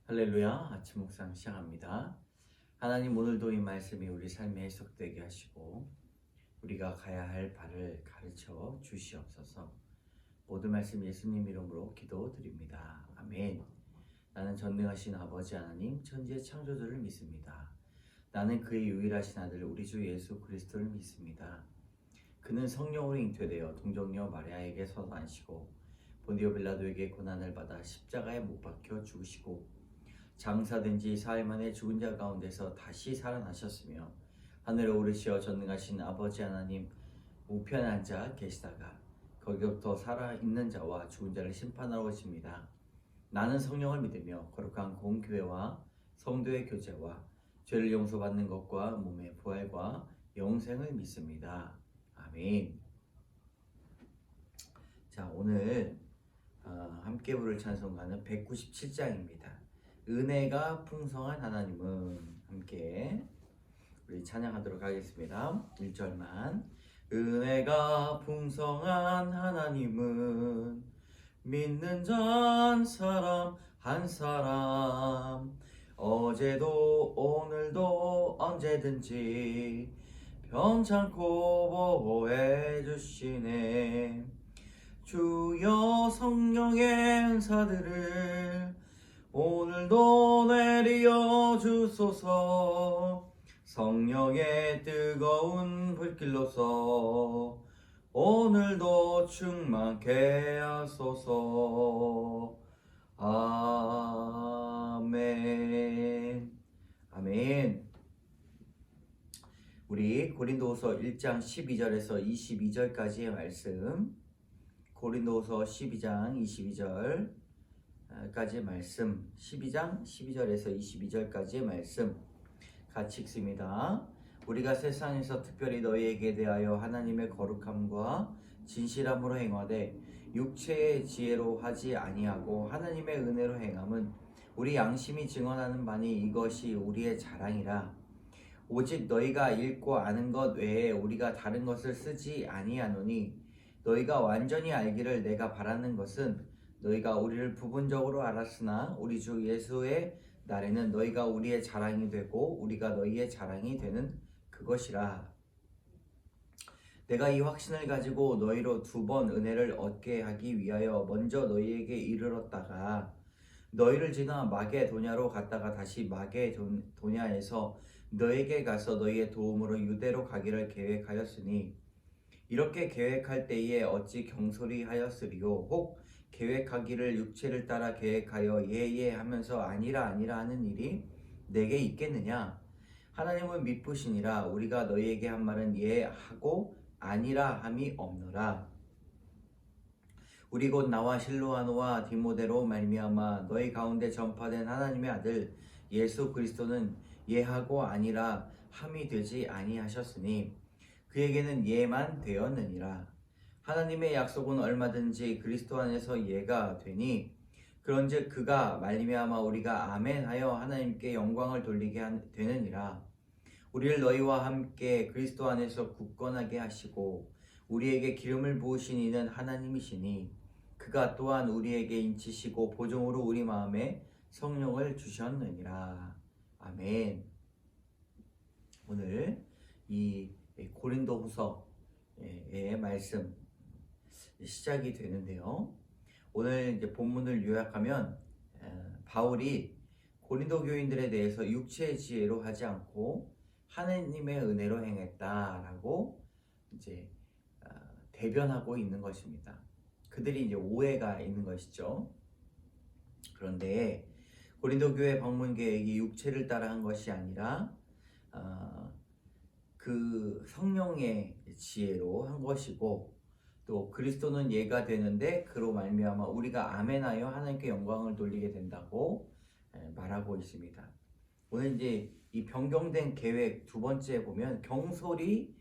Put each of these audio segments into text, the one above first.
할렐루야. 아침 묵상 시작합니다. 하나님, 오늘도 이 말씀이 우리 삶에 해석되게 하시고 우리가 가야 할 발을 가르쳐 주시옵소서. 모든 말씀 예수님 이름으로 기도드립니다. 아멘. 나는 전능하신 아버지 하나님 천지의 창조주를 믿습니다. 나는 그의 유일하신 아들 우리 주 예수 그리스도를 믿습니다. 그는 성령으로 잉태되어 동정녀 마리아에게 서안시고 본디오 빌라도에게 고난을 받아 십자가에 못 박혀 죽으시고 장사된 지 사흘 만에 죽은 자 가운데서 다시 살아나셨으며 하늘에 오르시어 전능하신 아버지 하나님 우편에 앉아 계시다가 거기로부터 살아있는 자와 죽은 자를 심판하러 오십니다. 나는 성령을 믿으며 거룩한 공교회와 성도의 교제와 죄를 용서받는 것과 몸의 부활과 영생을 믿습니다. 아멘. 자, 오늘 함께 부를 찬송가는 197장입니다. 은혜가 풍성한 하나님은, 함께 우리 찬양하도록 하겠습니다. 1절만. 은혜가 풍성한 하나님은 믿는 자 한 사람 한 사람 어제도 오늘도 언제든지 변찮고 보호해 주시네. 주여 성령의 은사들을 오늘도 내리어 주소서. 성령의 뜨거운 불길로서 오늘도 충만케 하소서. 아멘. 아멘. 우리 고린도후서 1장 12절에서 22절까지의 말씀, 고린도후서 12장 22절까지의 말씀, 12장 12절에서 22절까지의 말씀 같이 읽습니다. 우리가 세상에서 특별히 너희에게 대하여 하나님의 거룩함과 진실함으로 행하되 육체의 지혜로 하지 아니하고 하나님의 은혜로 행함은 우리 양심이 증언하는 바니 이것이 우리의 자랑이라. 오직 너희가 읽고 아는 것 외에 우리가 다른 것을 쓰지 아니하노니 너희가 완전히 알기를 내가 바라는 것은 너희가 우리를 부분적으로 알았으나 우리 주 예수의 날에는 너희가 우리의 자랑이 되고 우리가 너희의 자랑이 되는 그것이라. 내가 이 확신을 가지고 너희로 2번 은혜를 얻게 하기 위하여 먼저 너희에게 이르렀다가 너희를 지나 마게도냐로 갔다가 다시 마게도냐에서 너에게 가서 너희의 도움으로 유대로 가기를 계획하였으니 이렇게 계획할 때에 어찌 경솔히 하였으리요. 혹 계획하기를 육체를 따라 계획하여 예예 하면서 아니라 아니라 하는 일이 내게 있겠느냐. 하나님은 미쁘시니라. 우리가 너희에게 한 말은 예하고 아니라 함이 없노라. 우리 곧 나와 실로아노와 디모데로 말미암아 너희 가운데 전파된 하나님의 아들 예수 그리스도는 예하고 아니라 함이 되지 아니하셨으니 그에게는 예만 되었느니라. 하나님의 약속은 얼마든지 그리스도 안에서 예가 되니 그런즉 그가 말미암아 우리가 아멘하여 하나님께 영광을 돌리게 되느니라. 우리를 너희와 함께 그리스도 안에서 굳건하게 하시고 우리에게 기름을 부으신 이는 하나님이시니 그가 또한 우리에게 인치시고 보증으로 우리 마음에 성령을 주셨느니라. 아멘. 오늘 이 고린도후서의 말씀 시작이 되는데요. 오늘 이제 본문을 요약하면 바울이 고린도 교인들에 대해서 육체의 지혜로 하지 않고 하나님의 은혜로 행했다라고 이제 대변하고 있는 것입니다. 그들이 이제 오해가 있는 것이죠. 그런데 고린도 교회 방문 계획이 육체를 따라 한 것이 아니라 그 성령의 지혜로 한 것이고 또 그리스도는 예가 되는데 그로 말미암아 우리가 아멘하여 하나님께 영광을 돌리게 된다고 말하고 있습니다. 오늘 이제 이 변경된 계획 두 번째 보면 경솔히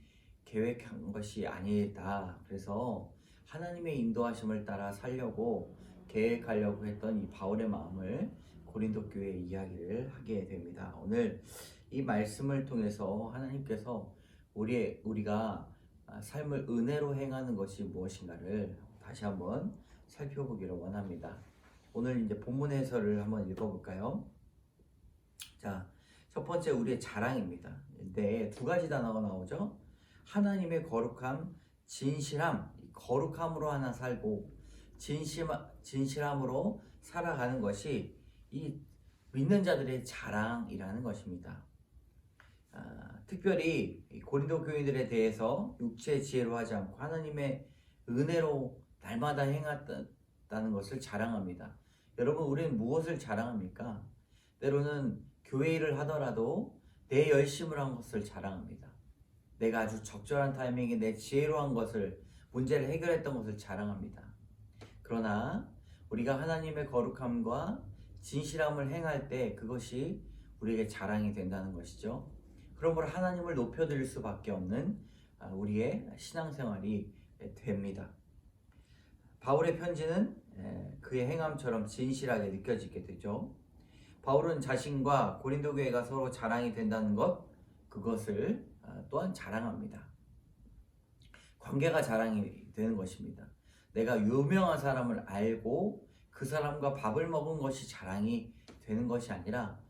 계획한 것이 아니다. 그래서 하나님의 인도하심을 따라 살려고 계획하려고 했던 이 바울의 마음을 고린도 교회에 이야기를 하게 됩니다. 오늘 이 말씀을 통해서 하나님께서 우리가 삶을 은혜로 행하는 것이 무엇인가를 다시 한번 살펴보기를 원합니다. 오늘 이제 본문 해설을 한번 읽어볼까요? 자, 첫 번째 우리의 자랑입니다. 근데 두 가지 단어가 나오죠. 하나님의 거룩함, 진실함, 거룩함으로 하나 살고 진실함으로 살아가는 것이 이 믿는 자들의 자랑이라는 것입니다. 특별히 고린도 교인들에 대해서 육체의 지혜로 하지 않고 하나님의 은혜로 날마다 행했다는 것을 자랑합니다. 여러분, 우리는 무엇을 자랑합니까? 때로는 교회 일을 하더라도 내 열심을 한 것을 자랑합니다. 내가 아주 적절한 타이밍에 내 지혜로 한 것을, 문제를 해결했던 것을 자랑합니다. 그러나 우리가 하나님의 거룩함과 진실함을 행할 때 그것이 우리에게 자랑이 된다는 것이죠. 그러므로 하나님을 높여드릴 수밖에 없는 우리의 신앙생활이 됩니다. 바울의 편지는 그의 행함처럼 진실하게 느껴지게 되죠. 바울은 자신과 고린도 교회가 서로 자랑이 된다는 것, 그것을 또한 자랑합니다. 관계가 자랑이 되는 것입니다. 내가 유명한 사람을 알고 그 사람과 밥을 먹은 것이 자랑이 되는 것이 아니라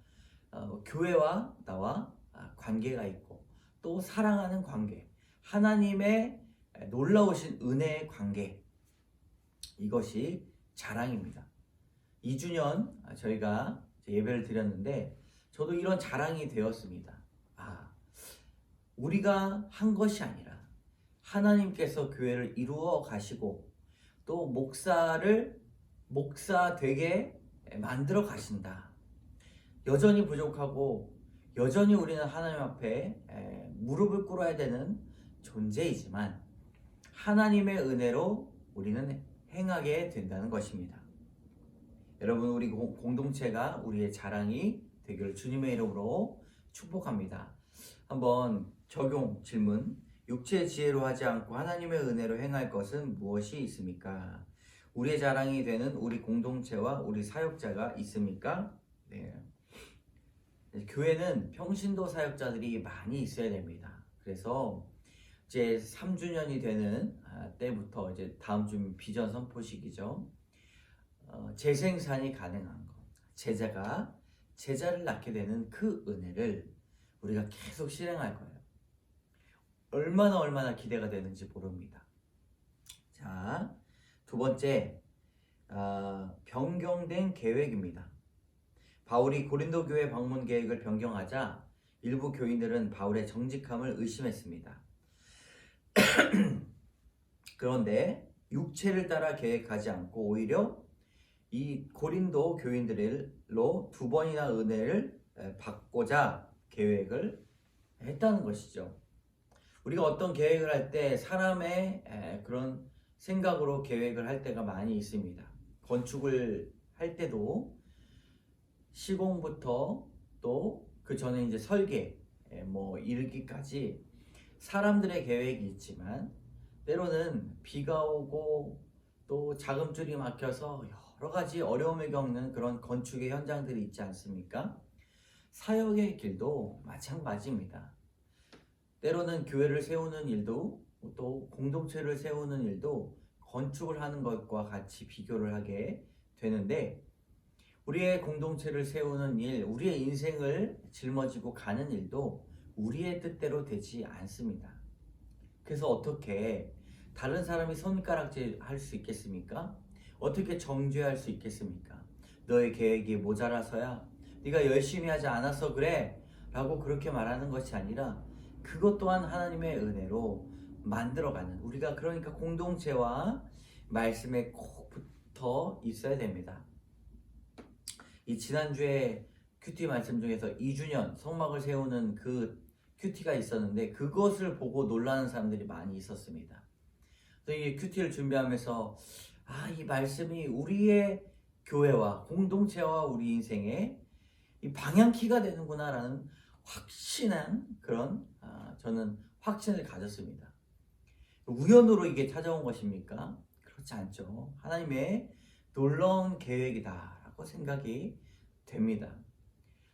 교회와 나와 관계가 있고 또 사랑하는 관계, 하나님의 놀라우신 은혜의 관계, 이것이 자랑입니다. 2주년 저희가 예배를 드렸는데 저도 이런 자랑이 되었습니다. 우리가 한 것이 아니라 하나님께서 교회를 이루어 가시고 또 목사 되게 만들어 가신다. 여전히 부족하고 여전히 우리는 하나님 앞에 무릎을 꿇어야 되는 존재이지만 하나님의 은혜로 우리는 행하게 된다는 것입니다. 여러분, 우리 공동체가 우리의 자랑이 되기를 주님의 이름으로 축복합니다. 한번 적용 질문. 육체의 지혜로 하지 않고 하나님의 은혜로 행할 것은 무엇이 있습니까? 우리의 자랑이 되는 우리 공동체와 우리 사역자가 있습니까? 네. 교회는 평신도 사역자들이 많이 있어야 됩니다. 그래서 이제 3주년이 되는 때부터 이제 다음 주 비전 선포식이죠. 재생산이 가능한 것, 제자가 제자를 낳게 되는 그 은혜를 우리가 계속 실행할 거예요. 얼마나 기대가 되는지 모릅니다. 자, 두 번째, 변경된 계획입니다. 바울이 고린도 교회 방문 계획을 변경하자 일부 교인들은 바울의 정직함을 의심했습니다. 그런데 육체를 따라 계획하지 않고 오히려 이 고린도 교인들로 2번이나 은혜를 받고자 계획을 했다는 것이죠. 우리가 어떤 계획을 할 때 사람의 그런 생각으로 계획을 할 때가 많이 있습니다. 건축을 할 때도 시공부터 또 그 전에 이제 설계 이르기까지 사람들의 계획이 있지만 때로는 비가 오고 또 자금줄이 막혀서 여러 가지 어려움을 겪는 그런 건축의 현장들이 있지 않습니까? 사역의 길도 마찬가지입니다. 때로는 교회를 세우는 일도 또 공동체를 세우는 일도 건축을 하는 것과 같이 비교를 하게 되는데 우리의 공동체를 세우는 일, 우리의 인생을 짊어지고 가는 일도 우리의 뜻대로 되지 않습니다. 그래서 어떻게 다른 사람이 손가락질 할 수 있겠습니까? 어떻게 정죄할 수 있겠습니까? 너의 계획이 모자라서야, 네가 열심히 하지 않아서 그래 라고 그렇게 말하는 것이 아니라 그것 또한 하나님의 은혜로 만들어가는, 우리가 그러니까 공동체와 말씀에 꼭 붙어 있어야 됩니다. 이 지난주에 큐티 말씀 중에서 2주년 성막을 세우는 그 큐티가 있었는데 그것을 보고 놀라는 사람들이 많이 있었습니다. 그래서 이 큐티를 준비하면서 이 말씀이 우리의 교회와 공동체와 우리 인생의 이 방향키가 되는구나라는 확신한 그런 저는 확신을 가졌습니다. 우연으로 이게 찾아온 것입니까? 그렇지 않죠. 하나님의 놀라운 계획이다라고 생각이 됩니다.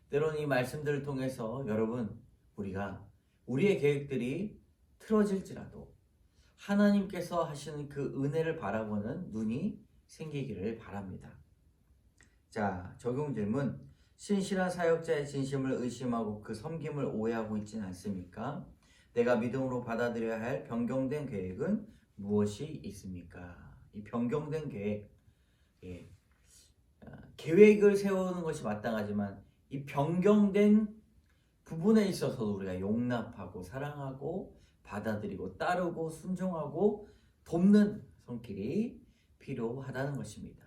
때로는 이 말씀들을 통해서 여러분, 우리가 우리의 계획들이 틀어질지라도 하나님께서 하시는 그 은혜를 바라보는 눈이 생기기를 바랍니다. 자, 적용 질문. 신실한 사역자의 진심을 의심하고 그 섬김을 오해하고 있진 않습니까? 내가 믿음으로 받아들여야 할 변경된 계획은 무엇이 있습니까? 이 변경된 계획, 예. 계획을 세우는 것이 마땅하지만 이 변경된 부분에 있어서도 우리가 용납하고 사랑하고 받아들이고 따르고 순종하고 돕는 손길이 필요하다는 것입니다.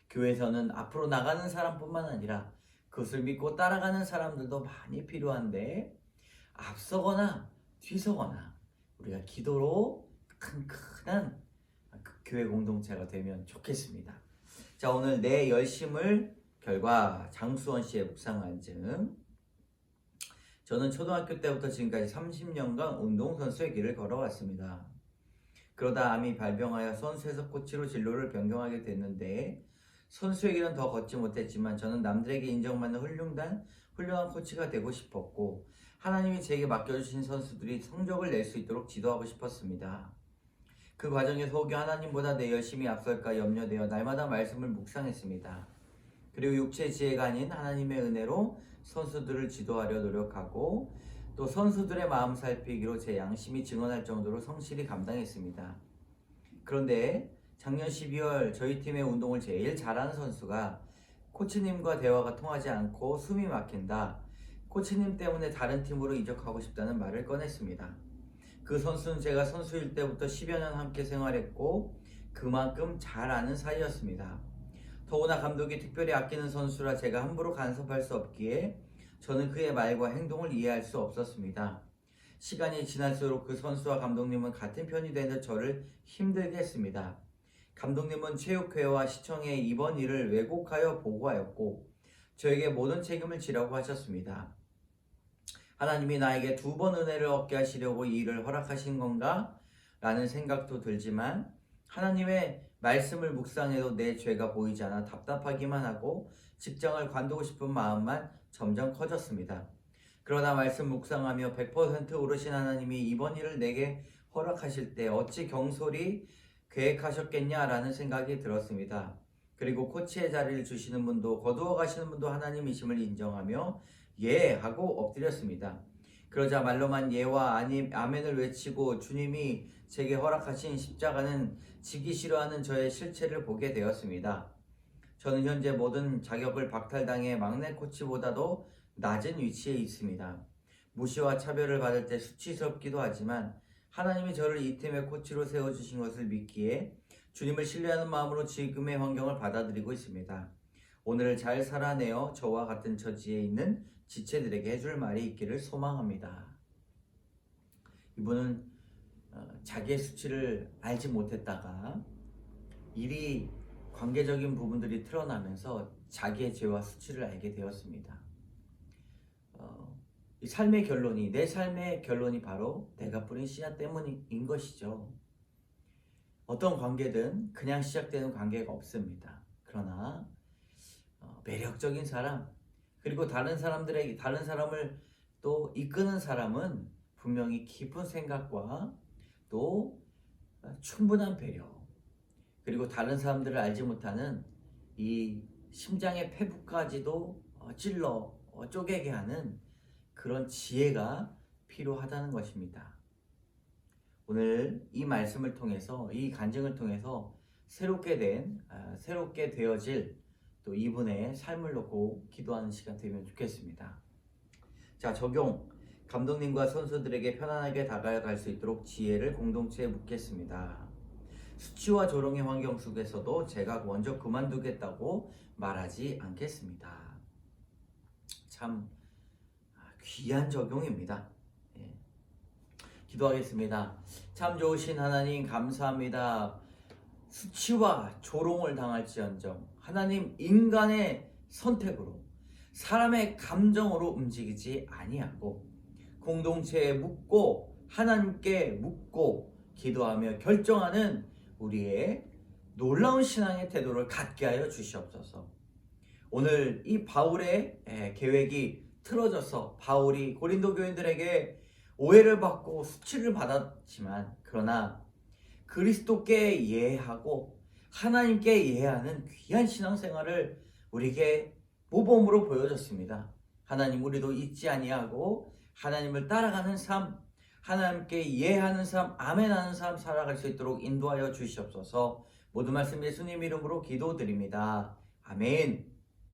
교회에서는 앞으로 나가는 사람뿐만 아니라 그것을 믿고 따라가는 사람들도 많이 필요한데 앞서거나 뒤서거나 우리가 기도로 튼튼한 교회 공동체가 되면 좋겠습니다. 자, 오늘 내 열심을 결과 장수원 씨의 묵상한증. 저는 초등학교 때부터 지금까지 30년간 운동선수의 길을 걸어왔습니다. 그러다 암이 발병하여 선수에서 코치로 진로를 변경하게 됐는데 선수의 길은 더 걷지 못했지만 저는 남들에게 인정받는 훌륭한 코치가 되고 싶었고 하나님이 제게 맡겨주신 선수들이 성적을 낼 수 있도록 지도하고 싶었습니다. 그 과정에서 혹여 하나님보다 내 열심이 앞설까 염려되어 날마다 말씀을 묵상했습니다. 그리고 육체의 지혜가 아닌 하나님의 은혜로 선수들을 지도하려 노력하고 또 선수들의 마음 살피기로 제 양심이 증언할 정도로 성실히 감당했습니다. 그런데 작년 12월 저희 팀의 운동을 제일 잘하는 선수가 코치님과 대화가 통하지 않고 숨이 막힌다. 코치님 때문에 다른 팀으로 이적하고 싶다는 말을 꺼냈습니다. 그 선수는 제가 선수일 때부터 10여 년 함께 생활했고 그만큼 잘 아는 사이였습니다. 더구나 감독이 특별히 아끼는 선수라 제가 함부로 간섭할 수 없기에 저는 그의 말과 행동을 이해할 수 없었습니다. 시간이 지날수록 그 선수와 감독님은 같은 편이 되는 저를 힘들게 했습니다. 감독님은 체육회와 시청에 이번 일을 왜곡하여 보고하였고 저에게 모든 책임을 지라고 하셨습니다. 하나님이 나에게 2번 은혜를 얻게 하시려고 이 일을 허락하신 건가? 라는 생각도 들지만 하나님의 말씀을 묵상해도 내 죄가 보이지 않아 답답하기만 하고 직장을 관두고 싶은 마음만 점점 커졌습니다. 그러나 말씀 묵상하며 100% 오르신 하나님이 이번 일을 내게 허락하실 때 어찌 경솔히 계획하셨겠냐라는 생각이 들었습니다. 그리고 코치의 자리를 주시는 분도 거두어 가시는 분도 하나님이심을 인정하며 예 하고 엎드렸습니다. 그러자 말로만 예와 아멘을 외치고 주님이 제게 허락하신 십자가는 지기 싫어하는 저의 실체를 보게 되었습니다. 저는 현재 모든 자격을 박탈당해 막내 코치보다도 낮은 위치에 있습니다. 무시와 차별을 받을 때 수치스럽기도 하지만 하나님이 저를 이 팀의 코치로 세워주신 것을 믿기에 주님을 신뢰하는 마음으로 지금의 환경을 받아들이고 있습니다. 오늘을 잘 살아내어 저와 같은 처지에 있는 지체들에게 해줄 말이 있기를 소망합니다. 이분은 자기의 수치를 알지 못했다가 일이 관계적인 부분들이 드러나면서 자기의 죄와 수치를 알게 되었습니다. 이 삶의 결론이, 내 삶의 결론이 바로 내가 뿌린 씨앗 때문인 것이죠. 어떤 관계든 그냥 시작되는 관계가 없습니다. 그러나 매력적인 사람, 그리고 다른 사람을 또 이끄는 사람은 분명히 깊은 생각과 또 충분한 배려, 그리고 다른 사람들을 알지 못하는 이 심장의 폐부까지도 찔러 쪼개게 하는 그런 지혜가 필요하다는 것입니다. 오늘 이 말씀을 통해서, 이 간증을 통해서 새롭게 되어질 또 이분의 삶을 놓고 기도하는 시간 되면 좋겠습니다. 자, 적용. 감독님과 선수들에게 편안하게 다가갈 수 있도록 지혜를 공동체에 묻겠습니다. 수치와 조롱의 환경 속에서도 제가 먼저 그만두겠다고 말하지 않겠습니다. 참 귀한 적용입니다. 예. 기도하겠습니다. 참 좋으신 하나님 감사합니다. 수치와 조롱을 당할지언정 하나님 인간의 선택으로 사람의 감정으로 움직이지 아니하고 공동체에 묻고 하나님께 묻고 기도하며 결정하는 우리의 놀라운 신앙의 태도를 갖게 하여 주시옵소서. 오늘 이 바울의 계획이 틀어져서 바울이 고린도 교인들에게 오해를 받고 수치를 받았지만 그러나 그리스도께 예하고 하나님께 예하는 귀한 신앙생활을 우리에게 모범으로 보여졌습니다. 하나님 우리도 잊지 아니하고 하나님을 따라가는 삶, 하나님께 이해하는 삶, 아멘하는 삶 살아갈 수 있도록 인도하여 주시옵소서. 모든 말씀 예수님 이름으로 기도드립니다. 아멘.